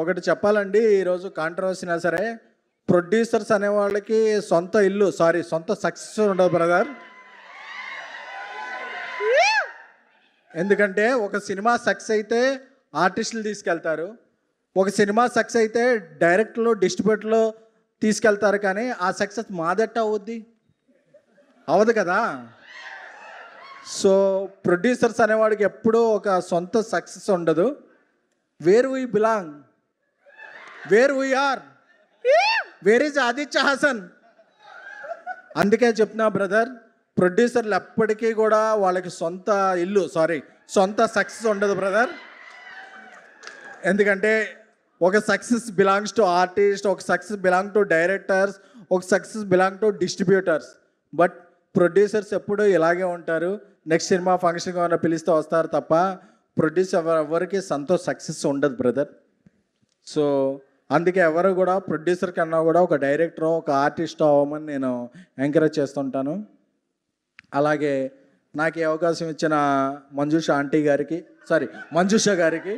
ఒకటి చెప్పాలండి. ఈరోజు కాంట్రవర్సీనా సరే, ప్రొడ్యూసర్స్ అనే వాళ్ళకి సొంత ఇల్లు సొంత సక్సెస్ ఉండదు బ్రదర్. ఎందుకంటే ఒక సినిమా సక్సెస్ అయితే ఆర్టిస్టులు తీసుకెళ్తారు, ఒక సినిమా సక్సెస్ అయితే డైరెక్టర్లు డిస్ట్రిబ్యూటర్లు తీసుకెళ్తారు. కానీ ఆ సక్సెస్ మాదట్ట అవుద్ది, అవదు కదా. సో ప్రొడ్యూసర్స్ అనేవాడికి ఎప్పుడూ ఒక సొంత సక్సెస్ ఉండదు. Where we belong, where we are, where is Aditya Hasan. అందుకే చెప్తున్నా బ్రదర్, ప్రొడ్యూసర్లు ఎప్పటికీ కూడా వాళ్ళకి సొంత ఇల్లు సొంత సక్సెస్ ఉండదు బ్రదర్. ఎందుకంటే ఒక సక్సెస్ బిలాంగ్స్ టు ఆర్టిస్ట్, ఒక సక్సెస్ బిలాంగ్ టు డైరెక్టర్స్, ఒక success belong to distributors. But producers ఎప్పుడూ ఇలాగే ఉంటారు. నెక్స్ట్ సినిమా ఫంక్షన్కి ఏమైనా పిలిస్తే వస్తారు తప్ప ప్రొడ్యూసర్ ఎవరికి సక్సెస్ ఉండదు బ్రదర్. సో అందుకే ఎవరు కూడా ప్రొడ్యూసర్ కన్నా కూడా ఒక డైరెక్టర్, ఒక ఆర్టిస్ట్ అవ్వమని నేను ఎంకరేజ్ చేస్తుంటాను. అలాగే నాకు ఈ అవకాశం ఇచ్చిన మంజుష గారికి